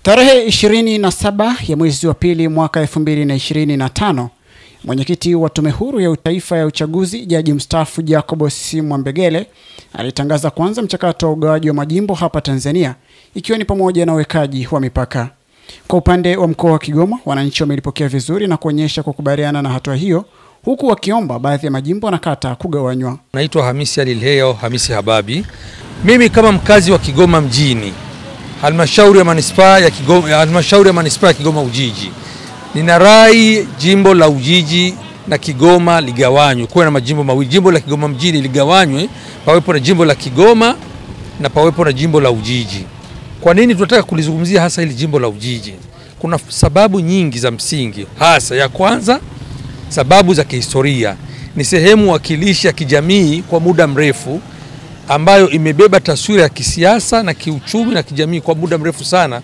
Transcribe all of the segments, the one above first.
Tarehe 27 ya mwezi wa pili mwaka 2025, mwenyekiti wa Tume Huru ya Taifa ya Uchaguzi, Jaji mstaafu Jacobus Mwambegele, alitangaza kuanza mchakato wa ugawaji wa majimbo hapa Tanzania, ikiwa ni pamoja na uwekaji wa mipaka. Kwa upande wa mkoa wa Kigoma, wananchi wamelipokea vizuri na kuonyesha kukubaliana na hatua hiyo, huku wakiomba baadhi ya majimbo na kata kugawanywa. Naitwa Hamisi Alilheo Hamisi Hababi. Mimi kama mkazi wa Kigoma mjini, halmashauri ya manispaa ya Kigoma Ujiji, nina rai jimbo la Ujiji na Kigoma ligawanywe, kuwe na majimbo mawili. Jimbo la Kigoma mjini ligawanywe, pawepo na jimbo la Kigoma na pawepo na jimbo la Ujiji. Kwa nini tunataka kulizungumzia hasa hili jimbo la Ujiji? Kuna sababu nyingi za msingi. Hasa ya kwanza, sababu za kihistoria. Ni sehemu wakilishi ya kijamii kwa muda mrefu, ambayo imebeba taswira ya kisiasa na kiuchumi na kijamii kwa muda mrefu sana.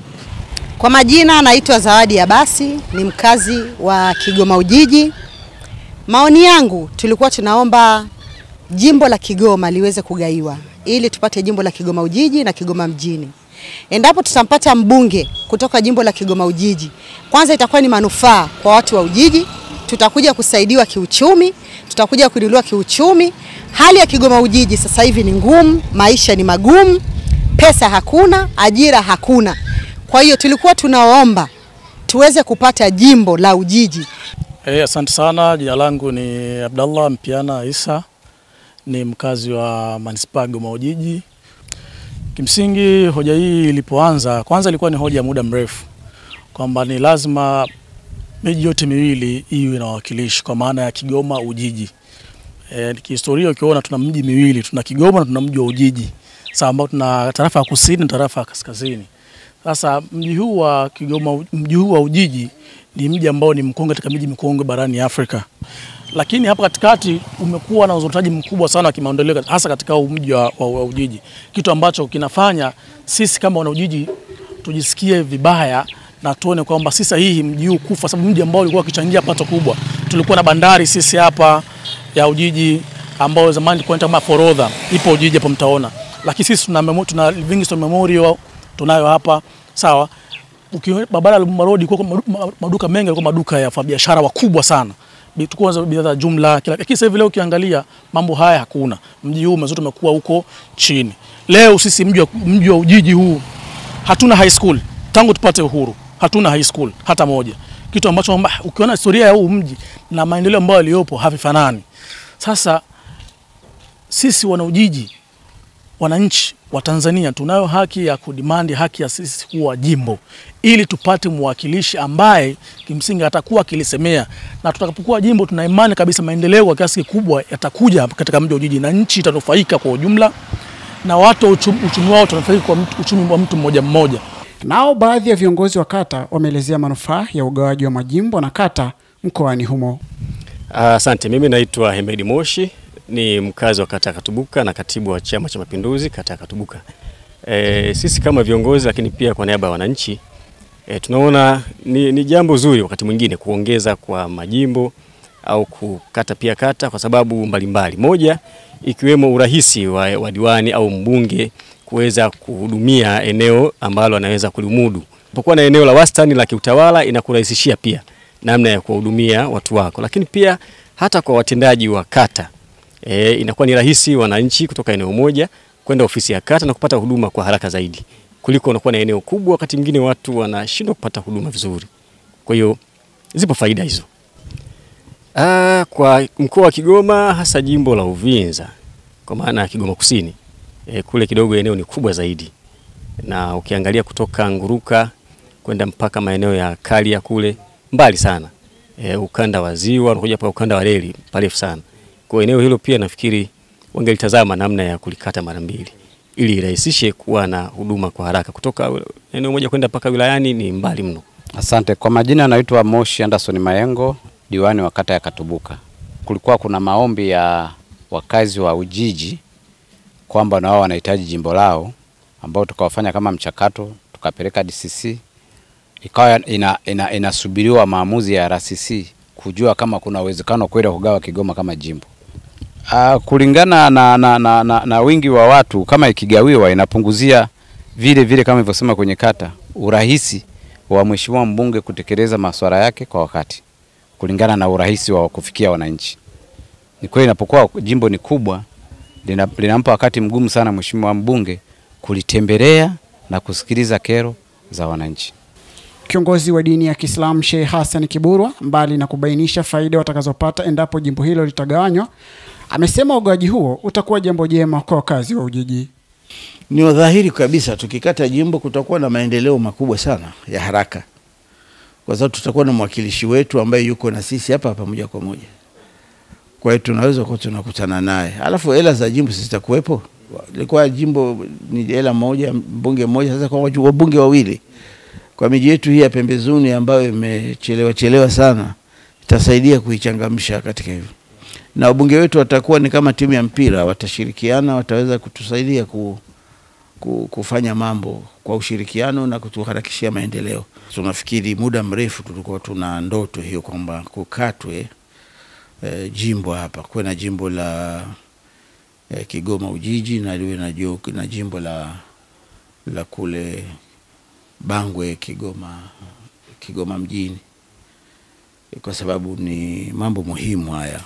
Kwa majina naitwa Zawadi Abasi, ni mkazi wa Kigoma Ujiji. Maoni yangu, tulikuwa tunaomba jimbo la Kigoma liweze kugaiwa ili tupate jimbo la Kigoma Ujiji na Kigoma mjini. Endapo tutampata mbunge kutoka jimbo la Kigoma Ujiji, kwanza itakuwa ni manufaa kwa watu wa Ujiji, tutakuja kusaidiwa kiuchumi, tutakuja kuinuliwa kiuchumi. Hali ya Kigoma Ujiji sasa hivi ni ngumu, maisha ni magumu, pesa hakuna, ajira hakuna. Kwa hiyo tulikuwa tunaomba tuweze kupata jimbo la Ujiji. Asante sana. Jina langu ni Abdallah Mpiana Isa, ni mkazi wa manispaa ya Kigoma Ujiji. Kimsingi hoja hii ilipoanza, kwanza ilikuwa ni hoja ya muda mrefu kwamba ni lazima miji yote miwili iwe na wawakilishi, kwa maana ya Kigoma Ujiji. Kihistoria ukiona tuna miji miwili, tuna Kigoma na tuna mji wa Ujiji. Sasa ambao tuna tarafa ya kusini na tarafa ya kaskazini. Sasa mji huu wa Kigoma, mji huu wa Ujiji ni mji ambao ni mkongwe katika miji mikongwe barani Afrika. Lakini hapa katikati umekuwa na uzalishaji mkubwa sana wa kimaendeleo, hasa katika mji wa Ujiji. Kitu ambacho kinafanya sisi kama wana Ujiji tujisikie vibaya na tuone kwamba sisi sahihi mji huu kufa, sababu mji ambao ulikuwa ukichangia pato kubwa. Tulikuwa na bandari sisi hapa ya Ujiji ambao zamani ilikuwa kama forodha, ipo Ujiji hapo mtaona. Lakini sisi tuna Livingstone Memorial tunayo hapa, sawa. Barabara ya Marodi kwa maduka mengi, yalikuwa maduka ya biashara wakubwa sana. Tulikuwa bidhaa jumla kila. Lakini sasa hivi leo ukiangalia mambo haya hakuna. Mji huu mzote umekuwa huko chini. Leo sisi mji wa Ujiji huu hatuna high school tangu tupate uhuru. Hatuna high school hata moja. Kitu ambacho ukiona historia ya huu mji na maendeleo ambayo yaliyopo havifanani. Sasa sisi wana Ujiji, wananchi wa Tanzania, tunayo haki ya kudimandi haki ya sisi kuwa jimbo, ili tupate mwakilishi ambaye kimsingi atakuwa akilisemea, na tutakapokuwa jimbo tuna imani kabisa maendeleo kwa kiasi kikubwa yatakuja katika mji wa Ujiji na nchi itanufaika kwa ujumla, na watu uchumi wao utanufaika kwa uchumi wa mtu mmoja mmoja. Nao baadhi ya viongozi wa kata wameelezea manufaa ya ugawaji wa majimbo na kata mkoani humo. Asante. Mimi naitwa Hemedi Moshi, ni mkazi wa kata Katubuka na katibu wa Chama cha Mapinduzi kata Katubuka. Sisi kama viongozi, lakini pia kwa niaba ya wananchi, tunaona ni jambo zuri wakati mwingine kuongeza kwa majimbo au kukata pia kata, kwa sababu mbalimbali. Moja ikiwemo urahisi wa diwani au mbunge kuweza kuhudumia eneo ambalo anaweza kulimudu. Unapokuwa na eneo la wastani la kiutawala, inakurahisishia pia namna ya kuhudumia watu wako. Lakini pia hata kwa watendaji wa kata, inakuwa ni rahisi wananchi kutoka eneo moja kwenda ofisi ya kata na kupata huduma kwa haraka zaidi, kuliko unakuwa na eneo kubwa wakati mwingine watu wanashindwa kupata huduma vizuri. Kwa hiyo zipo faida hizo. Kwa mkoa wa Kigoma, hasa jimbo la Uvinza, kwa maana Kigoma Kusini, kule kidogo eneo ni kubwa zaidi. Na ukiangalia kutoka Nguruka kwenda mpaka maeneo ya Kalia kule mbali sana. Ukanda wa Ziwa unakuja pa ukanda wa reli parefu sana. Kwa eneo hilo pia nafikiri wangelitazama namna ya kulikata mara mbili ili irahisishe kuwa na huduma kwa haraka. Kutoka eneo moja kwenda mpaka wilayani ni mbali mno. Asante. Kwa majina naitwa Moshi Anderson Mayengo, diwani wa kata ya Katubuka. Kulikuwa kuna maombi ya wakazi wa Ujiji kwamba nao wanahitaji jimbo lao, ambao tukawafanya kama mchakato, tukapeleka DCC. Ikawa inasubiriwa maamuzi ya RCC kujua kama kuna uwezekano kwenda kugawa Kigoma kama jimbo. Kulingana na wingi wa watu, kama ikigawiwa inapunguzia vile kama ilivyosema kwenye kata urahisi wa mheshimiwa mbunge kutekeleza masuala yake kwa wakati kulingana na urahisi wa kufikia wananchi. Ni kweli inapokuwa jimbo ni kubwa linampa wakati mgumu sana mheshimiwa mbunge kulitembelea na kusikiliza kero za wananchi. Kiongozi wa dini ya Kiislamu Sheikh Hassan Kiburwa, mbali na kubainisha faida watakazopata endapo jimbo hilo litagawanywa, amesema ugawaji huo utakuwa jambo jema kwa wakazi wa Ujiji. Ni dhahiri kabisa tukikata jimbo kutakuwa na maendeleo makubwa sana ya haraka. Kwa sababu tutakuwa na mwakilishi wetu ambaye yuko na sisi hapa pamoja kwa moja. Kwa hiyo tunaweza kwa tunakutana naye. Alafu hela za jimbo zitakuwepo. Ilikuwa jimbo ni hela moja, mbunge mmoja, sasa kwa wabunge wawili. Kwa miji yetu hii ya pembezoni ambayo imechelewa sana, itasaidia kuichangamsha katika hivyo. Na wabunge wetu watakuwa ni kama timu ya mpira, watashirikiana, wataweza kutusaidia kufanya mambo kwa ushirikiano na kutuharakishia maendeleo. Tunafikiri muda mrefu tulikuwa tuna ndoto hiyo kwamba kukatwe jimbo hapa, kuwe na jimbo la Kigoma Ujiji na liwe na jimbo la kule Bangwe Kigoma mjini, kwa sababu ni mambo muhimu haya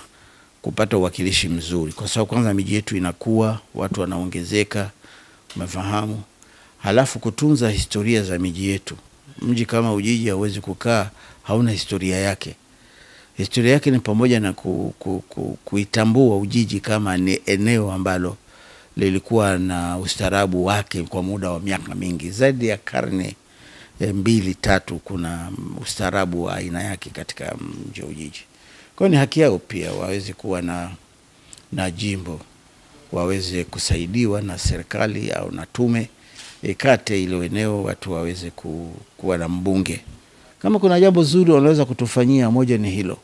kupata uwakilishi mzuri, kwa sababu kwanza miji yetu inakuwa, watu wanaongezeka, umefahamu. Halafu kutunza historia za miji yetu. Mji kama Ujiji hauwezi kukaa hauna historia yake. Historia yake ni pamoja na kuitambua Ujiji kama ni eneo ambalo lilikuwa na ustaarabu wake kwa muda wa miaka mingi, zaidi ya karne 2-3 kuna ustaarabu wa aina yake katika mji wa Ujiji. Kwa hiyo ni haki yao pia waweze kuwa na jimbo, waweze kusaidiwa na serikali au na tume ikate ile eneo, watu waweze kuwa na mbunge. Kama kuna jambo zuri wanaweza kutufanyia, moja ni hilo.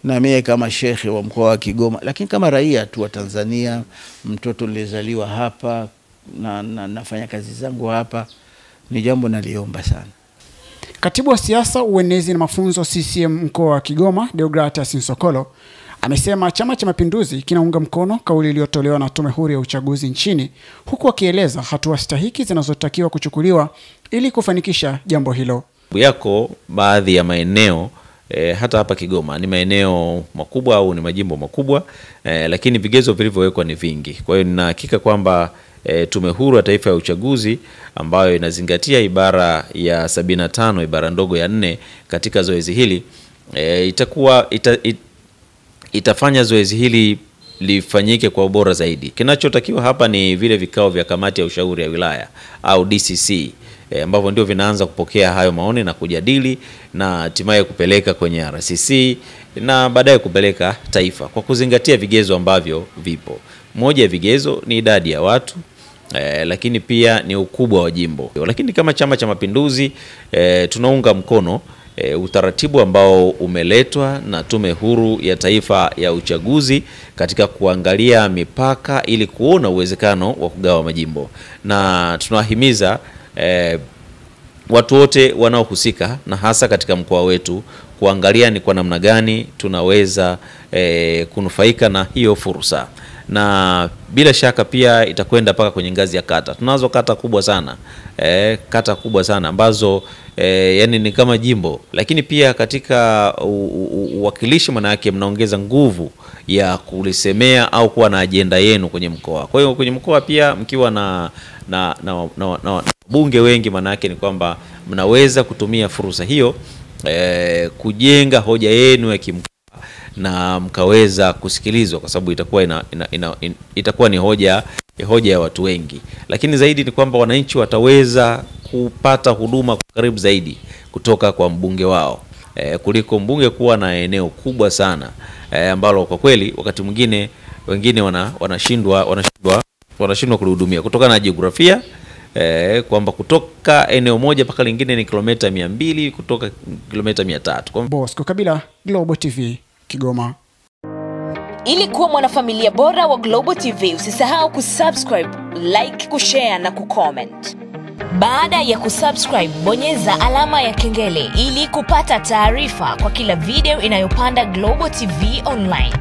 Na mimi kama shekhe wa mkoa wa Kigoma, lakini kama raia tu wa Tanzania, mtoto nilizaliwa hapa na nafanya kazi zangu hapa, ni jambo naliomba sana. Katibu wa siasa, uenezi na mafunzo CCM mkoa wa Kigoma, Deogratias Nsokolo, amesema Chama cha Mapinduzi kinaunga mkono kauli iliyotolewa na Tume Huru ya Uchaguzi nchini, huku akieleza hatua stahiki zinazotakiwa kuchukuliwa ili kufanikisha jambo hilo. Yako baadhi ya maeneo hata hapa Kigoma ni maeneo makubwa au ni majimbo makubwa, lakini vigezo vilivyowekwa ni vingi. Kwa hiyo nina hakika kwamba Tume Huru ya Taifa ya Uchaguzi ambayo inazingatia ibara ya 75 ibara ndogo ya 4 katika zoezi hili itafanya zoezi hili lifanyike kwa ubora zaidi. Kinachotakiwa hapa ni vile vikao vya kamati ya ushauri ya wilaya au DCC ambavyo ndio vinaanza kupokea hayo maoni na kujadili na hatimaye kupeleka kwenye RCC na baadaye kupeleka taifa kwa kuzingatia vigezo ambavyo vipo. Moja ya vigezo ni idadi ya watu, lakini pia ni ukubwa wa jimbo. Lakini kama Chama cha Mapinduzi tunaunga mkono utaratibu ambao umeletwa na Tume Huru ya Taifa ya Uchaguzi katika kuangalia mipaka ili kuona uwezekano wa kugawa majimbo, na tunawahimiza watu wote wanaohusika na hasa katika mkoa wetu kuangalia ni kwa namna gani tunaweza kunufaika na hiyo fursa. Na bila shaka pia itakwenda paka kwenye ngazi ya kata. Tunazo kata kubwa sana, kata kubwa sana ambazo yani ni kama jimbo, lakini pia katika uwakilishi maana yake mnaongeza nguvu ya kulisemea au kuwa na ajenda yenu kwenye mkoa. Kwa hiyo kwenye mkoa pia mkiwa na bunge wengi, maana yake ni kwamba mnaweza kutumia fursa hiyo kujenga hoja yenu ya kimkoa na mkaweza kusikilizwa, kwa sababu itakuwa ni hoja ya watu wengi. Lakini zaidi ni kwamba wananchi wataweza kupata huduma kwa karibu zaidi kutoka kwa mbunge wao, kuliko mbunge kuwa na eneo kubwa sana ambalo kwa kweli wakati mwingine wengine wanashindwa kulihudumia kutokana na jiografia, kwamba kutoka eneo moja mpaka lingine ni kilomita 200, kutoka kilomita 300. Bosco Kabila, Global TV, Kigoma. Ili kuwa mwanafamilia bora wa Global TV, usisahau kusubscribe, like, kushare na kucomment. Baada ya kusubscribe, bonyeza alama ya kengele ili kupata taarifa kwa kila video inayopanda Global TV Online.